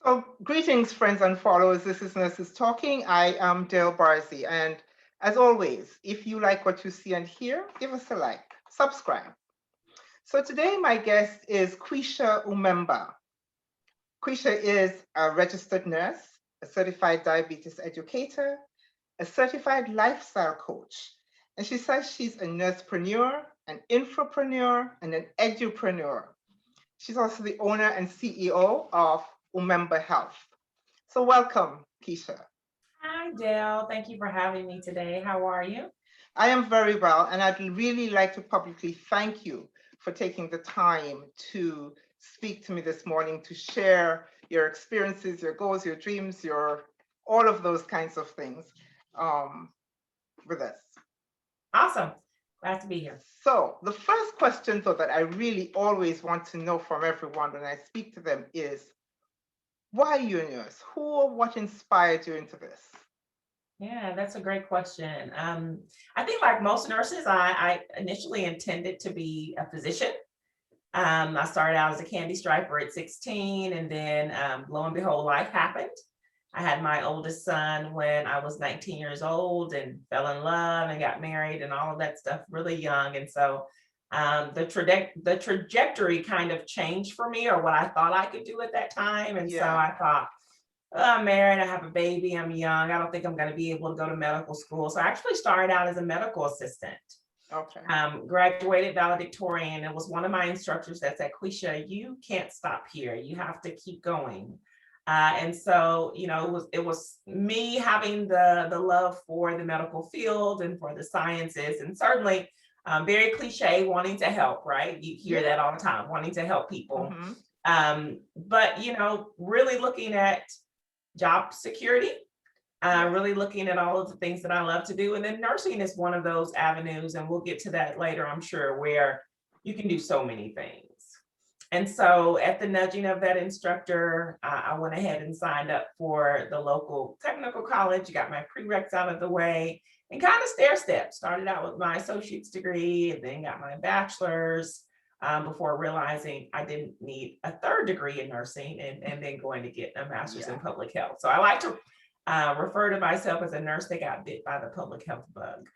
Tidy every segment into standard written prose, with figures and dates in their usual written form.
So, greetings, friends and followers. This is Nurses Talking. I am Dale Barzi. And as always, if you like what you see and hear, give us a like, subscribe. So, today my guest is Quisha Umemba. Quisha is a registered nurse, a certified diabetes educator, a certified lifestyle coach. And she says she's a nurspreneur, an infopreneur, and an edupreneur. She's also the owner and CEO of Umemba Health. So welcome, Keisha. Hi, Dale. Thank you for having me today. How are you? I am very well, and I'd really like to publicly thank you for taking the time to speak to me this morning to share your experiences, your goals, your dreams, your all of those kinds of things um, with us. Awesome. Glad to be here. So the first question, though, that I really always want to know from everyone when I speak to them is, why are you a nurse? Who or what inspired you into this? Yeah, that's a great question. I think like most nurses, I initially intended to be a physician. I started out as a candy striper at 16, and then lo and behold, life happened. I had my oldest son when I was 19 years old and fell in love and got married and all of that stuff really young. And so the trajectory kind of changed for me, or what I thought I could do at that time. And so Yeah. I thought, I'm married, I have a baby, I'm young, I don't think I'm going to be able to go to medical school. So I actually started out as a medical assistant. Okay. Graduated valedictorian. It was one of my instructors that said, Quisha, you can't stop here. You have to keep going. And so, it was me having the love for the medical field and for the sciences, and certainly very cliche, wanting to help, right? You hear that all the time, wanting to help people. Mm-hmm. But really looking at job security, really looking at all of the things that I love to do. And then nursing is one of those avenues, and we'll get to that later, I'm sure, where you can do so many things. And so at the nudging of that instructor, I went ahead and signed up for the local technical college, got my prereqs out of the way, and kind of stair step. Started out with my associate's degree and then got my bachelor's, before realizing I didn't need a third degree in nursing, and then going to get a master's in public health. So I like to refer to myself as a nurse that got bit by the public health bug.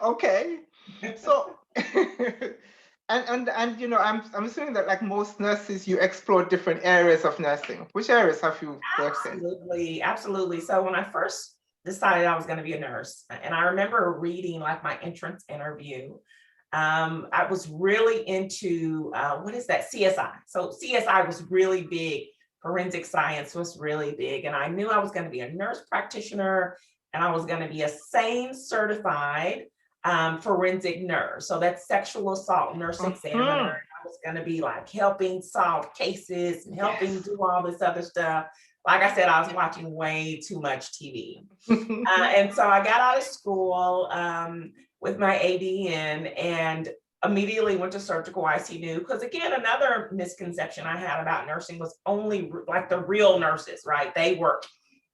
Okay. So and I'm assuming that like most nurses, you explore different areas of nursing. Which areas have you worked in? Absolutely, absolutely. So when I first decided I was going to be a nurse, and I remember reading like my entrance interview, I was really into what is that, CSI. So CSI was really big. Forensic science was really big, and I knew I was going to be a nurse practitioner, and I was going to be a SANE certified forensic nurse. So that's sexual assault nurse examiner. Mm-hmm. I was going to be like helping solve cases and helping Yes. do all this other stuff. Like I said, I was watching way too much TV. And so I got out of school with my ADN and immediately went to surgical ICU, because again, another misconception I had about nursing was only like the real nurses, right? They work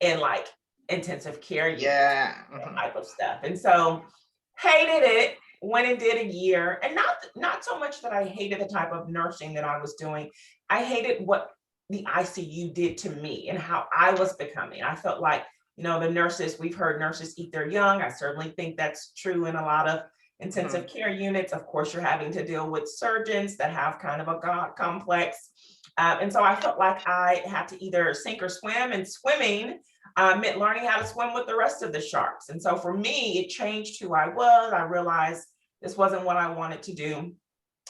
in like intensive care units, Yeah. that type of stuff. And so hated it, went and did a year. And not so much that I hated the type of nursing that I was doing. I hated what the ICU did to me and how I was becoming. I felt like, the nurses, we've heard nurses eat their young. I certainly think that's true in a lot of intensive care units. Of course, you're having to deal with surgeons that have kind of a God complex. And so I felt like I had to either sink or swim, and swimming meant learning how to swim with the rest of the sharks. And so for me, it changed who I was. I realized this wasn't what I wanted to do.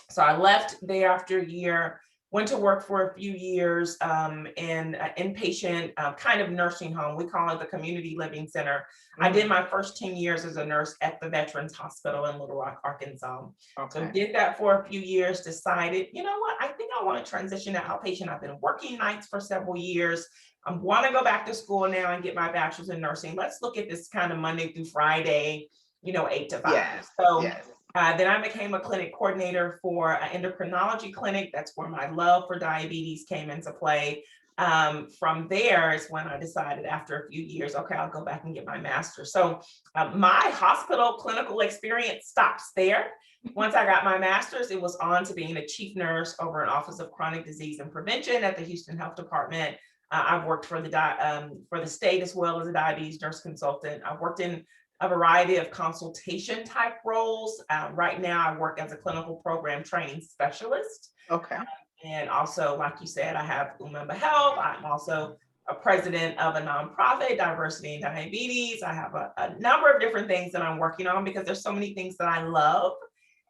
So I left there after a year, went to work for a few years in an inpatient kind of nursing home. We call it the community living center. I did my first 10 years as a nurse at the Veterans Hospital in Little Rock, Arkansas. So Okay. did that for a few years, decided, you know what, I think I want to transition to outpatient. I've been working nights for several years. I want to go back to school now and get my bachelor's in nursing. Let's look at this kind of Monday through Friday, 8 to 5. Yes. So Yes. then I became a clinic coordinator for an endocrinology clinic. That's where my love for diabetes came into play. From there is when I decided after a few years, okay, I'll go back and get my master's. So my hospital clinical experience stops there. Once I got my master's, it was on to being a chief nurse over an Office of Chronic Disease and Prevention at the Houston Health Department. I've worked for the state as well as a diabetes nurse consultant. I've worked in a variety of consultation type roles. Right now, I work as a clinical program training specialist. Okay. And also, like you said, I have Umemba Health. I'm also a president of a nonprofit, Diversity in Diabetes. I have a number of different things that I'm working on because there's so many things that I love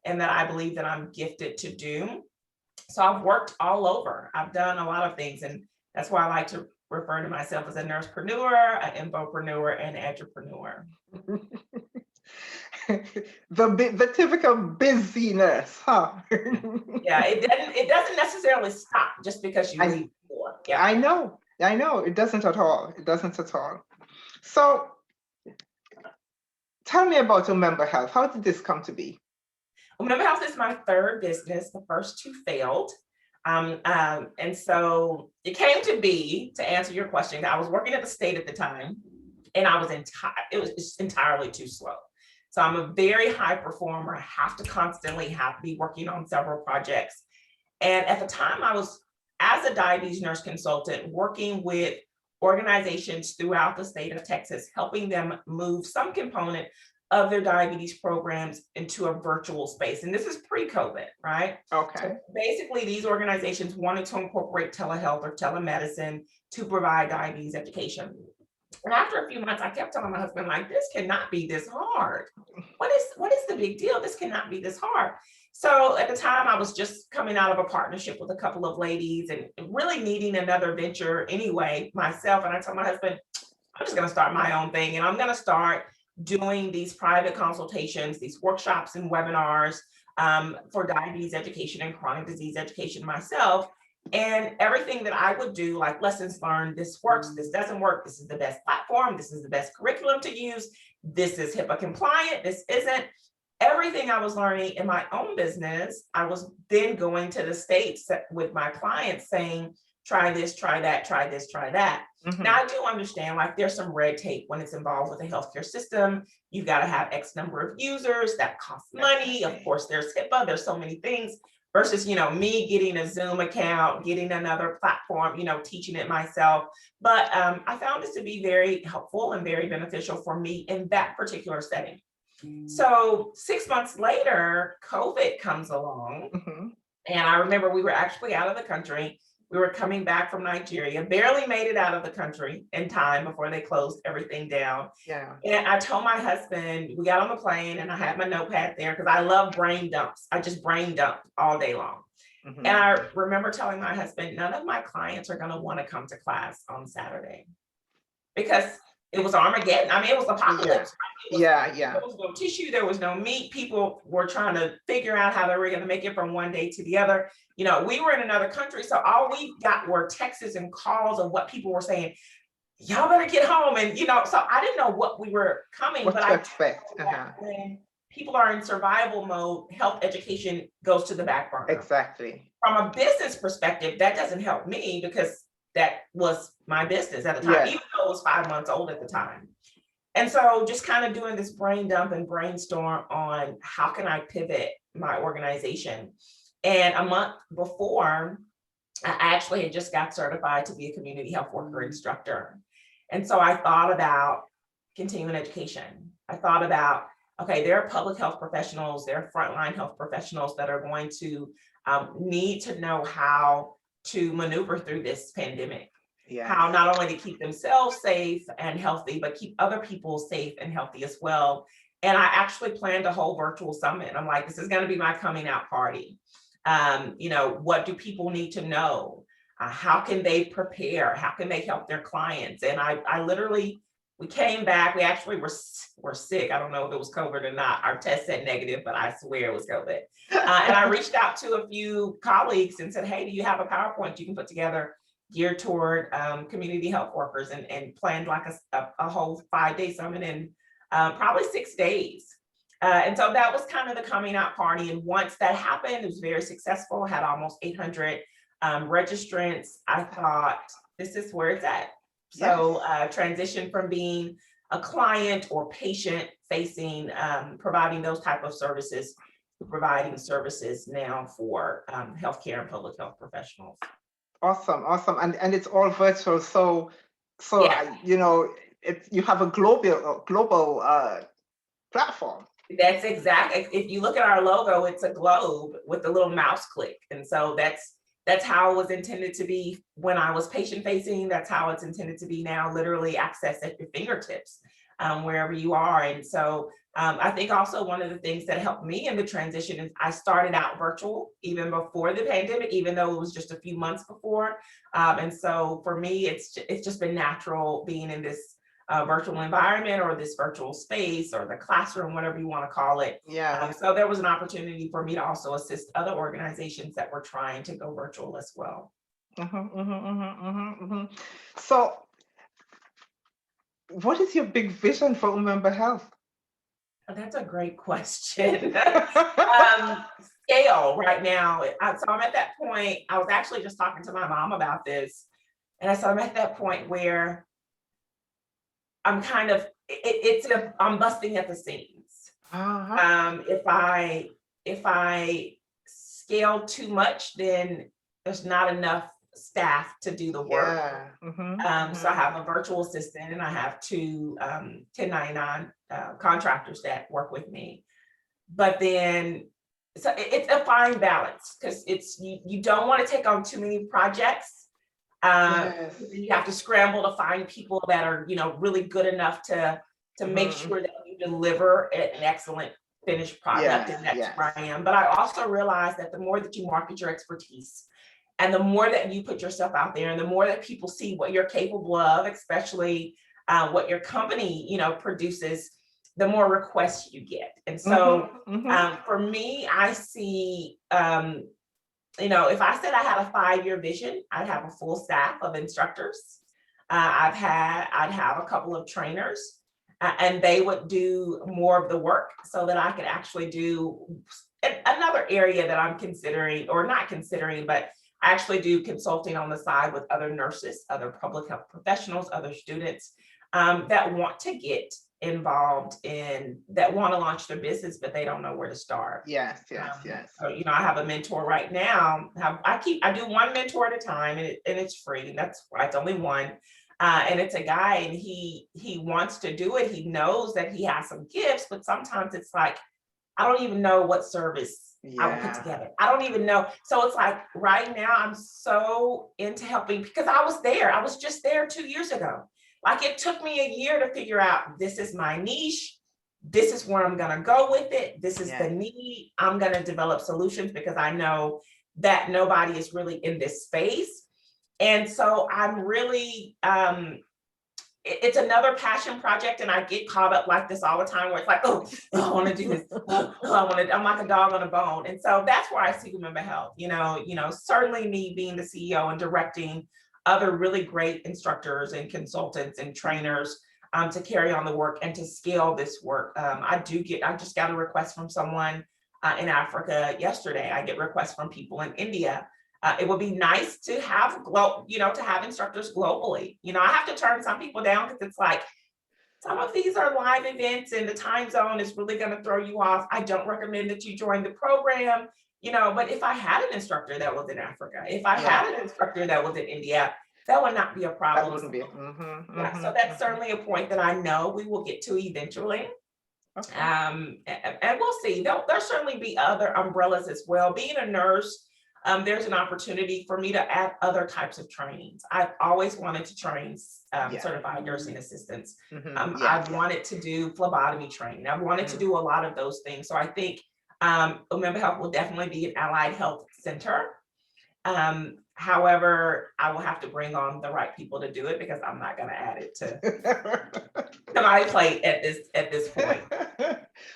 and that I believe that I'm gifted to do. So I've worked all over. I've done a lot of things, and that's why I like to refer to myself as a Nurspreneur, an Infopreneur, and Educator. The typical busyness, huh? Yeah, it doesn't necessarily stop just because you leave before. Yeah, I know, it doesn't at all. It doesn't at all. So tell me about Umemba Health. How did this come to be? Umemba Health is my third business. The first two failed. And so it came to be, to answer your question, I was working at the state at the time, and it was just entirely too slow. So I'm a very high performer. I have to constantly be working on several projects. And at the time I was, as a diabetes nurse consultant, working with organizations throughout the state of Texas, helping them move some component of their diabetes programs into a virtual space. And this is pre-COVID, right? Okay. So basically, these organizations wanted to incorporate telehealth or telemedicine to provide diabetes education. And after a few months, I kept telling my husband, like, this cannot be this hard. What is the big deal? This cannot be this hard. So at the time, I was just coming out of a partnership with a couple of ladies and really needing another venture anyway, myself. And I told my husband, I'm just going to start my own thing. And I'm going to start doing these private consultations, these workshops and webinars for diabetes education and chronic disease education myself. And everything that I would do, like lessons learned, this works, this doesn't work, this is the best platform, this is the best curriculum to use, this is HIPAA compliant, this isn't. Everything I was learning in my own business, I was then going to the States with my clients saying, try this, try that, try this, try that. Mm-hmm. Now I do understand, like, there's some red tape when it's involved with the healthcare system. You've got to have X number of users, that costs money. Of course, there's HIPAA, there's so many things. Versus, me getting a Zoom account, getting another platform, teaching it myself. But I found this to be very helpful and very beneficial for me in that particular setting. So 6 months later, COVID comes along. Mm-hmm. And I remember we were actually out of the country. We were coming back from Nigeria, barely made it out of the country in time before they closed everything down. Yeah. And I told my husband, we got on the plane and I had my notepad there because I love brain dumps. I just brain dump all day long. Mm-hmm. And I remember telling my husband, none of my clients are going to want to come to class on Saturday because it was Armageddon. I mean, it was apocalypse. Yeah. There was no tissue. There was no meat. People were trying to figure out how they were going to make it from one day to the other. We were in another country. So all we got were texts and calls of what people were saying. Y'all better get home. And, so I didn't know what we were coming. What but to expect. When people are in survival mode, health education goes to the back burner. Exactly. From a business perspective, that doesn't help me because that was my business at the time, even though it was 5 months old at the time. And so just kind of doing this brain dump and brainstorm on how can I pivot my organization. And a month before, I actually had just got certified to be a community health worker instructor. And so I thought about continuing education. I thought about, okay, there are public health professionals, there are frontline health professionals that are going to need to know how to maneuver through this pandemic. Yeah. How not only to keep themselves safe and healthy, but keep other people safe and healthy as well. And I actually planned a whole virtual summit. I'm like, this is going to be my coming out party. What do people need to know? How can they prepare? How can they help their clients? And I literally, we came back, we actually were sick. I don't know if it was COVID or not. Our test said negative, but I swear it was COVID. And I reached out to a few colleagues and said, hey, do you have a PowerPoint you can put together geared toward community health workers, and planned like a whole 5-day summit in probably 6 days. And so that was kind of the coming out party. And once that happened, it was very successful, had almost 800 registrants. I thought, this is where it's at. Yes. So transition from being a client or patient facing, providing those type of services, to providing services now for healthcare and public health professionals. Awesome, awesome. And it's all virtual. So Yeah. you know, you have a global platform. That's exactly. If you look at our logo, it's a globe with a little mouse click. And so that's how it was intended to be when I was patient facing. That's how it's intended to be now, literally access at your fingertips, wherever you are. And so I think also one of the things that helped me in the transition is I started out virtual even before the pandemic, even though it was just a few months before. And so for me, it's just been natural being in this virtual environment or this virtual space or the classroom, whatever you want to call it. Yeah. So there was an opportunity for me to also assist other organizations that were trying to go virtual as well. So what is your big vision for Umemba Health? That's a great question. Scale right now. So I'm at that point. I was actually just talking to my mom about this. And I said, I'm at that point where I'm kind of, I'm busting at the seams. If I scale too much, then there's not enough staff to do the work. Yeah. So I have a virtual assistant and I have two 1099 contractors that work with me. But then, so it's a fine balance because you don't want to take on too many projects. Yes. You have to scramble to find people that are, really good enough to make sure that you deliver an excellent finished product. And that's where I am. But I also realize that the more that you market your expertise and the more that you put yourself out there and the more that people see what you're capable of, especially what your company, produces, the more requests you get. And so for me, I see, if I said I had a 5-year vision, I'd have a full staff of instructors. I'd have a couple of trainers, and they would do more of the work so that I could actually do another area that I'm considering, or not considering, but I actually do consulting on the side with other nurses, other public health professionals, other students that want to get involved in, that want to launch their business, but they don't know where to start. Yes. So, I have a mentor right now. I do one mentor at a time, and it's free. That's why it's only one. And it's a guy, and he wants to do it. He knows that he has some gifts, but sometimes it's like, I don't even know what service I would put together. I don't even know. So it's like right now I'm so into helping because I was just there 2 years ago. Like it took me a year to figure out, this is my niche. This is where I'm going to go with it. This is the need. I'm going to develop solutions because I know that nobody is really in this space. And so I'm really, it's another passion project. And I get caught up like this all the time where it's like, oh I want to do this. I'm like a dog on a bone. And so that's where I see Umemba Health, certainly me being the CEO and directing other really great instructors and consultants and trainers to carry on the work and to scale this work. I just got a request from someone in Africa yesterday. I get requests from people in India. It would be nice to have, to have instructors globally. I have to turn some people down because it's like, some of these are live events and the time zone is really going to throw you off. I don't recommend that you join the program. But if I had an instructor that was in Africa, if I had an instructor that was in India, that would not be a problem. That wouldn't be. So that's certainly a point that I know we will get to eventually. Okay. And we'll see. There'll certainly be other umbrellas as well. Being a nurse, there's an opportunity for me to add other types of trainings. I've always wanted to train certified nursing assistants. I've wanted to do phlebotomy training. I've wanted to do a lot of those things. So I think Umemba Health will definitely be an allied health center. However, I will have to bring on the right people to do it because I'm not going to add it to my plate at this point.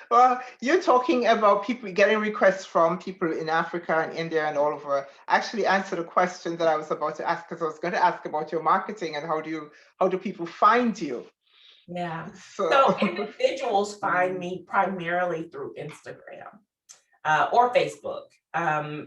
Well, you're talking about people getting requests from people in Africa and India and all over. Actually answered a question that I was about to ask, because I was going to ask about your marketing and how do people find you? Yeah. So individuals find me primarily through Instagram or Facebook.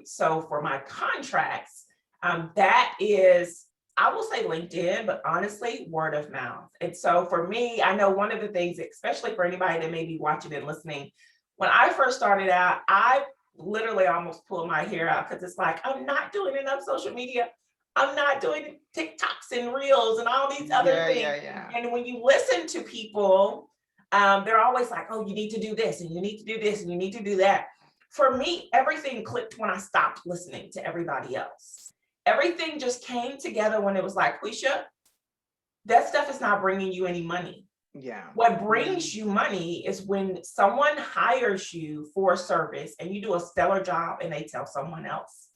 So for my contracts, that is I will say LinkedIn, but honestly, word of mouth. And so for me, I know one of the things, especially for anybody that may be watching and listening, when I first started out, I literally almost pulled my hair out because it's like, I'm not doing enough social media. I'm not doing TikToks and Reels and all these other Yeah, things. yeah. And when you listen to people, they're always like, oh, you need to do this and you need to do this and you need to do that. For me, everything clicked when I stopped listening to everybody else. Everything just came together when it was like, Quisha, that stuff is not bringing you any money. Yeah. What brings you money is when someone hires you for a service and you do a stellar job and they tell someone else.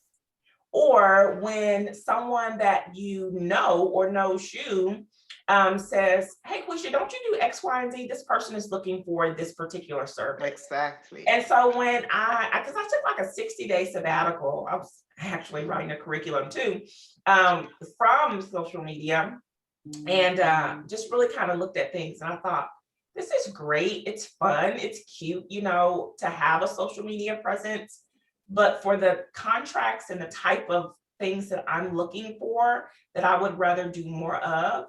Or when someone that you know or knows you says, hey, Quisha, don't you do X, Y, and Z? This person is looking for this particular service. Exactly. And so when because I took like a 60-day sabbatical, I was actually writing a curriculum too, from social media, and just really kind of looked at things. And I thought, this is great. It's fun. It's cute, to have a social media presence. But for the contracts and the type of things that I'm looking for, that I would rather do more of,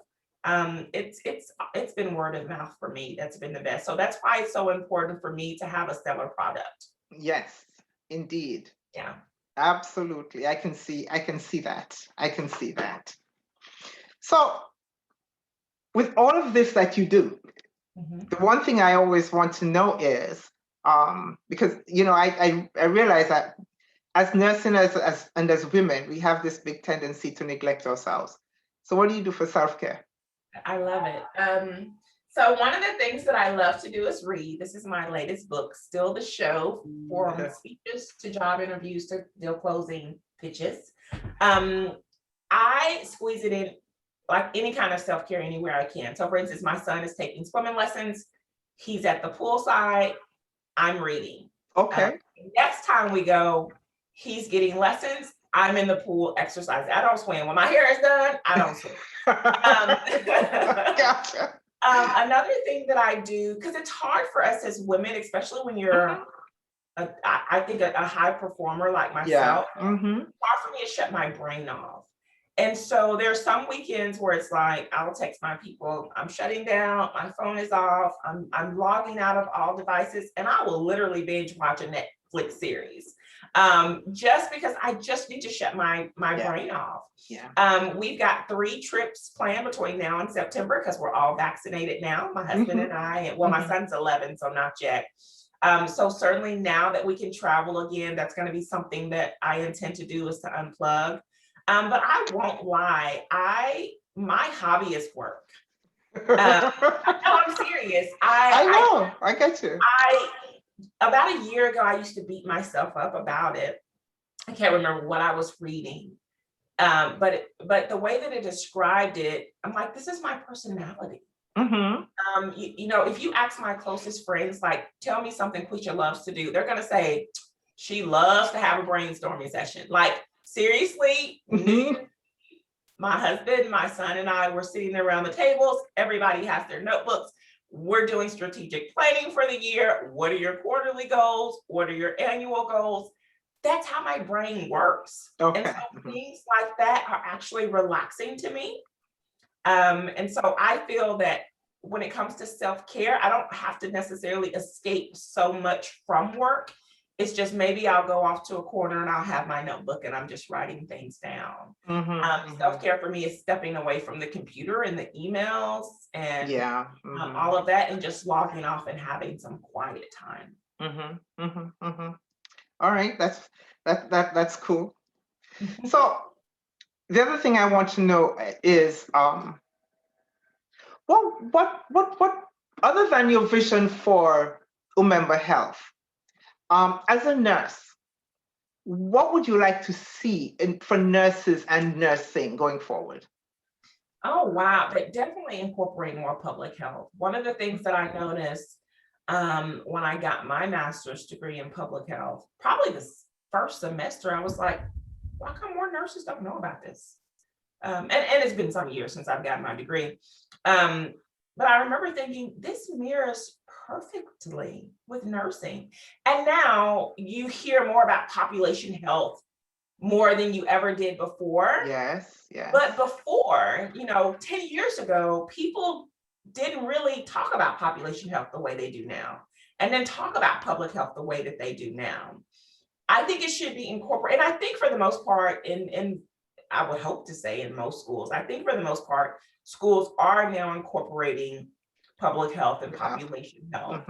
it's been word of mouth for me. That's been the best. So that's why it's so important for me to have a stellar product. Yes, indeed. Yeah. Absolutely. I can see that. I can see that. So with all of this that you do, the one thing I always want to know is, because I realize that as nursing and as women, we have this big tendency to neglect ourselves. So what do you do for self-care? I love it. So one of the things that I love to do is read. This is my latest book, Still the Show, from speeches to job interviews to deal closing pitches. I squeeze it in like any kind of self-care anywhere I can. So for instance, my son is taking swimming lessons. He's at the poolside. I'm reading. Okay. Next time we go, he's getting lessons. I'm in the pool exercising. I don't swim. When my hair is done, I don't swim. Gotcha. Another thing that I do, because it's hard for us as women, especially when you're, I think, a high performer like myself, Yeah. Mm-hmm. it's hard for me to shut my brain off. And so there's some weekends where it's like, I'll text my people, I'm shutting down, my phone is off, I'm logging out of all devices, and I will literally binge watch a Netflix series. Just because I just need to shut my brain off. Yeah. We've got 3 trips planned between now and September because we're all vaccinated now, my husband and I, and well, my son's 11, so not yet. So certainly now that we can travel again, that's going to be something that I intend to do, is to unplug. But I won't lie, my hobby is work. No, I'm serious. I know. I get you. About a year ago, I used to beat myself up about it. I can't remember what I was reading. But the way that it described it, I'm like, this is my personality. Mm-hmm. If you ask my closest friends, like, tell me something Quisha loves to do, they're gonna say she loves to have a brainstorming session. Like, seriously, my husband, my son, and I were sitting around the tables. Everybody has their notebooks. We're doing strategic planning for the year. What are your quarterly goals? What are your annual goals? That's how my brain works. Okay. And so things like that are actually relaxing to me. And so I feel that when it comes to self-care, I don't have to necessarily escape so much from work. It's just maybe I'll go off to a corner and I'll have my notebook and I'm just writing things down. Self-care for me is stepping away from the computer and the emails and all of that, and just logging off and having some quiet time. All right, that's cool. So the other thing I want to know is, what other than your vision for Umemba Health, as a nurse, what would you like to see for nurses and nursing going forward? Oh, wow. But definitely incorporate more public health. One of the things that I noticed when I got my master's degree in public health, probably the first semester, I was like, why come more nurses don't know about this? And it's been some years since I've gotten my degree. But I remember thinking, this mirrors perfectly with nursing. And now you hear more about population health more than you ever did before. Yes, yes. But before, 10 years ago, people didn't really talk about population health the way they do now, and then talk about public health the way that they do now. I think it should be incorporated. And I think for the most part, in I would hope to say in most schools, I think for the most part, schools are now incorporating public health and population health,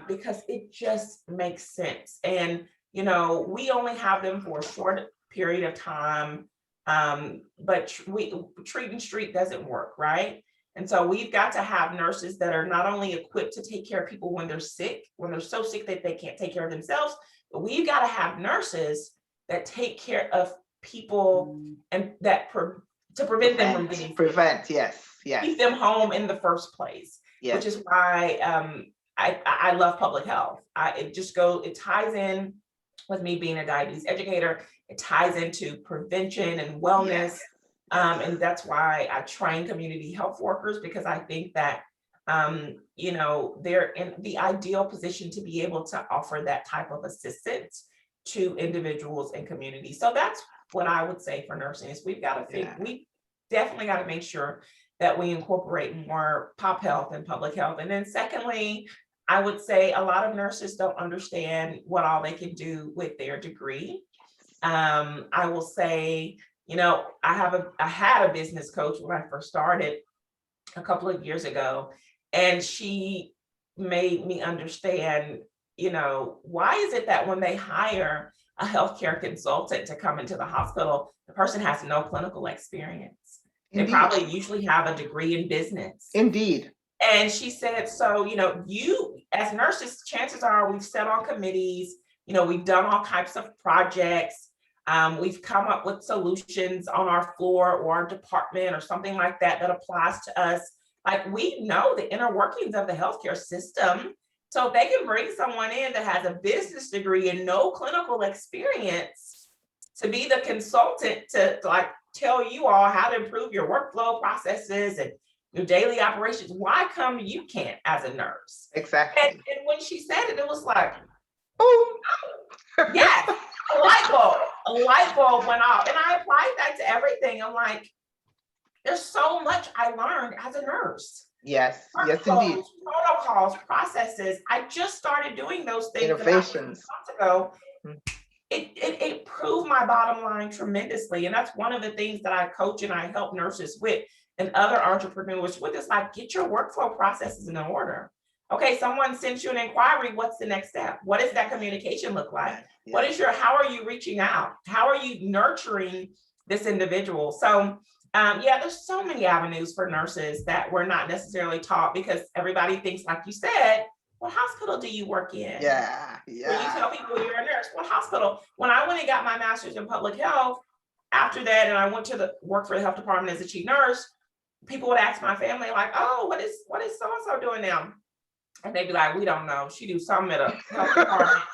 because it just makes sense. And, we only have them for a short period of time, but treat and street doesn't work, right? And so we've got to have nurses that are not only equipped to take care of people when they're sick, when they're so sick that they can't take care of themselves, but we've got to have nurses that take care of people and that to prevent them from getting prevent, yes, keep them home in the first place, which is why I love public health. It ties in with me being a diabetes educator. It ties into prevention and wellness. And that's why I train community health workers, because I think that they're in the ideal position to be able to offer that type of assistance to individuals and communities. So that's what I would say for nursing is we definitely got to make sure that we incorporate more pop health and public health. And then secondly, I would say a lot of nurses don't understand what all they can do with their degree. I will say, I had a business coach when I first started a couple of years ago, and she made me understand, why is it that when they hire a healthcare consultant to come into the hospital, the person has no clinical experience. Indeed. They probably usually have a degree in business. Indeed. And she said, so, you as nurses, chances are we've sat on committees, we've done all types of projects. We've come up with solutions on our floor or our department or something like that applies to us. Like, we know the inner workings of the healthcare system. So if they can bring someone in that has a business degree and no clinical experience to be the consultant to like tell you all how to improve your workflow processes and your daily operations, why come you can't as a nurse? Exactly. And when she said it, it was like, oh, yes, a light bulb went off. And I applied that to everything. I'm like, there's so much I learned as a nurse. Yes, indeed. Protocols, processes. I just started doing those things innovations months ago. It improved my bottom line tremendously. And that's one of the things that I coach and I help nurses with and other entrepreneurs with, is like, get your workflow processes in order. Okay, someone sends you an inquiry. What's the next step? What does that communication look like? How are you reaching out? How are you nurturing this individual? So there's so many avenues for nurses that we're not necessarily taught, because everybody thinks, like you said, what hospital do you work in? When you tell people you're a nurse, what hospital? When I went and got my master's in public health, after that, and I went to work for the health department as a chief nurse, people would ask my family, like, oh, what is so-and-so doing now? And they'd be like, we don't know. She do something at a health department,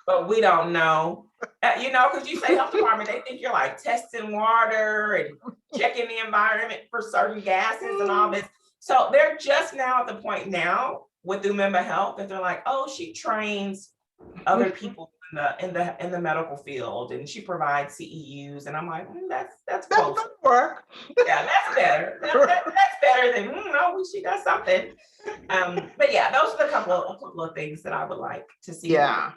but we don't know. Because you say health department, they think you're like testing water and checking the environment for certain gases and all this. So they're just now at the point now with Umemba Health that they're like, oh, she trains other people in the medical field, and she provides CEUs. And I'm like, that's close. That work. Yeah, that's better. That's better than she does something. But yeah, those are a couple of things that I would like to see. Yeah.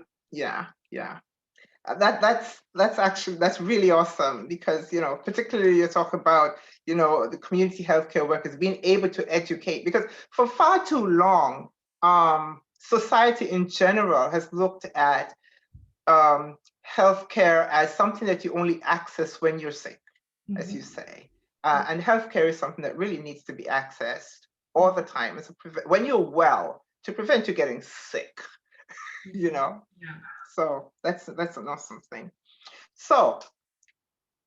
That's really awesome, because particularly you talk about the community healthcare workers being able to educate, because for far too long society in general has looked at healthcare as something that you only access when you're sick, as you say, and healthcare is something that really needs to be accessed all the time when you're well, to prevent you getting sick. So that's an awesome thing. So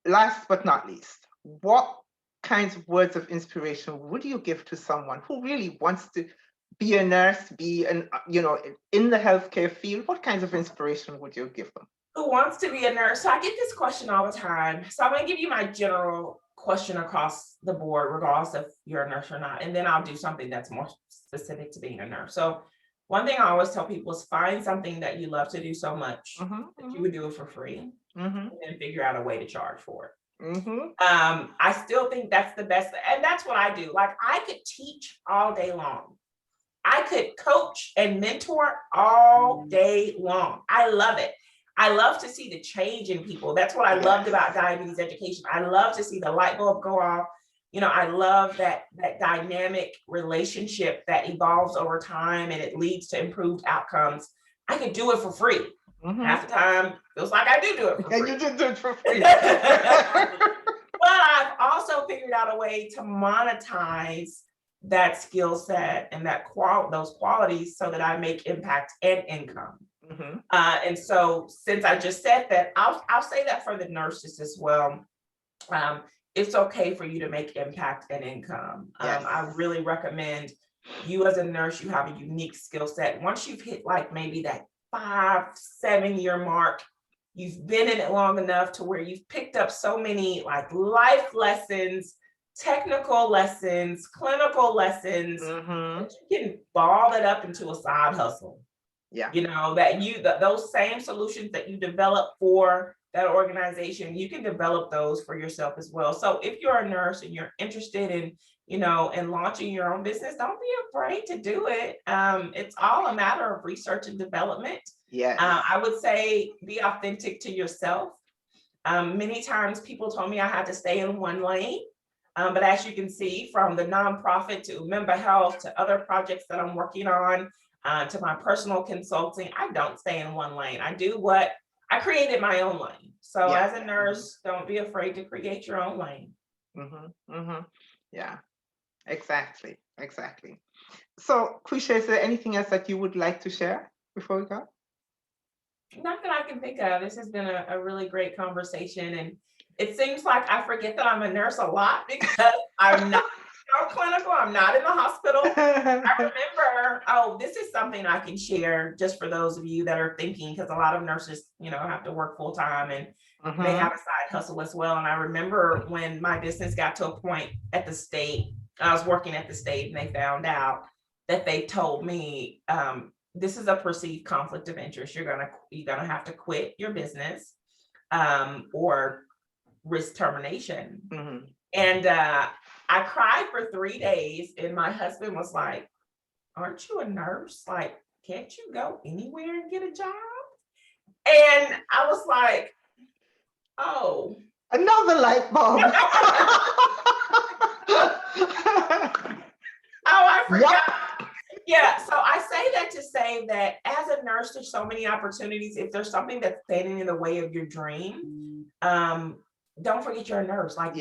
last but not least, what kinds of words of inspiration would you give to someone who really wants to be a nurse, be in the healthcare field? What kinds of inspiration would you give them? Who wants to be a nurse? So I get this question all the time. So I'm going to give you my general question across the board, regardless if you're a nurse or not. And then I'll do something that's more specific to being a nurse. So one thing I always tell people is find something that you love to do so much that you would do it for free. and then figure out a way to charge for it. Mm-hmm. I still think that's the best. And that's what I do. Like, I could teach all day long. I could coach and mentor all day long. I love it. I love to see the change in people. That's what I loved about diabetes education. I love to see the light bulb go off. You know, I love that dynamic relationship that evolves over time and it leads to improved outcomes. I could do it for free. Half the time, feels like I do it for free. You did do it for free. But I've also figured out a way to monetize that skill set and those qualities so that I make impact and income. And so, since I just said that, I'll say that for the nurses as well. It's okay for you to make impact and income. I really recommend you as a nurse, you have a unique skill set. Once you've hit like maybe that 5-7 year mark, you've been in it long enough to where you've picked up so many like life lessons, technical lessons, clinical lessons, that you can ball it up into a side hustle. You know, that those same solutions that you develop for that organization, you can develop those for yourself as well. So if you're a nurse and you're interested in, you know, in launching your own business, don't be afraid to do it. It's all a matter of research and development. I would say be authentic to yourself. Many times people told me I had to stay in one lane. But as you can see, from the nonprofit to Umemba Health to other projects that I'm working on, to my personal consulting, I don't stay in one lane. I created my own lane. So as a nurse, don't be afraid to create your own lane. Yeah, exactly. So Quisha, is there anything else that you would like to share before we go? Not that I can think of. This has been a really great conversation. And it seems like I forget that I'm a nurse a lot because I'm not clinical. I'm not in the hospital. I remember, this is something I can share just for those of you that are thinking, because a lot of nurses, you know, have to work full time and may have a side hustle as well. And I remember when my business got to a point at the state, I was working at the state, and they found out that they told me, this is a perceived conflict of interest. You're gonna have to quit your business, or risk termination. And I cried for 3 days, and my husband was like, "Aren't you a nurse? Like, can't you go anywhere and get a job?" And I was like, "Oh, another light bulb." I forgot. Yeah, so I say that to say that as a nurse, there's so many opportunities. If there's something that's standing in the way of your dream, don't forget you're a nurse. Like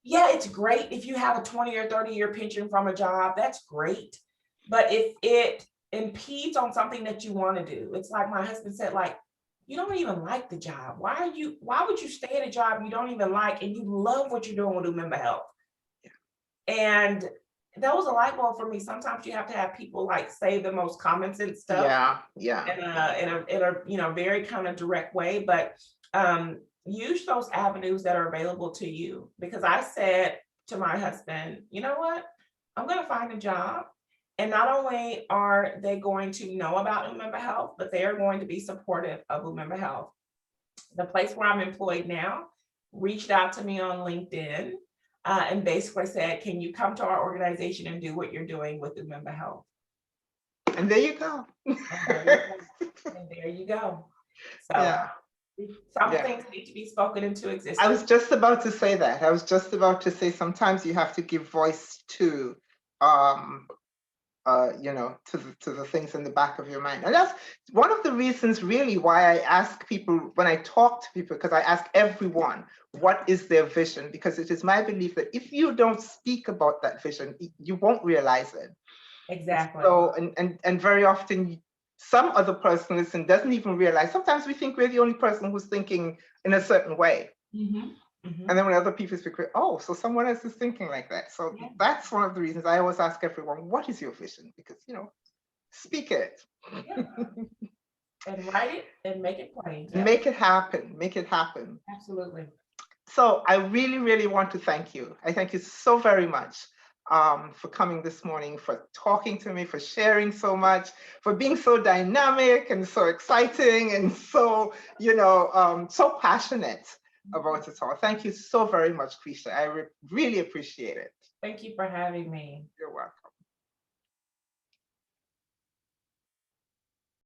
it's great if you have a 20 or 30 year pension from a job, that's great. But if it impedes on something that you want to do, it's like my husband said, like, you don't even like the job. Why would you stay at a job you don't even like and you love what you're doing with Umemba Health? And that was a light bulb for me. Sometimes you have to have people like say the most common sense stuff. In a very kind of direct way, but use those avenues that are available to you. Because I said to my husband, you know what? I'm going to find a job. And not only are they going to know about Umemba Health, but they are going to be supportive of Umemba Health. The place where I'm employed now reached out to me on LinkedIn and basically said, can you come to our organization and do what you're doing with Umemba Health? And there you go. And there you go. So some things need to be spoken into existence. I was just about to say that. I was just about to say sometimes you have to give voice to to the things in the back of your mind. And that's one of the reasons really why I ask people, when I talk to people, because I ask everyone, what is their vision? Because it is my belief that if you don't speak about that vision, you won't realize it. Exactly. So, and very often some other person listening doesn't even realize. Sometimes we think we're the only person who's thinking in a certain way. And then when other people speak, oh, so someone else is thinking like that. So that's one of the reasons I always ask everyone, what is your vision? Because, speak it. And write it and make it plain. Make it happen. Make it happen. Absolutely. So I really, really want to thank you. I thank you so very much for coming this morning, for talking to me, for sharing so much, for being so dynamic and so exciting and so, so passionate about it all. Thank you so very much, Quisha. I really appreciate it. Thank you for having me. You're welcome.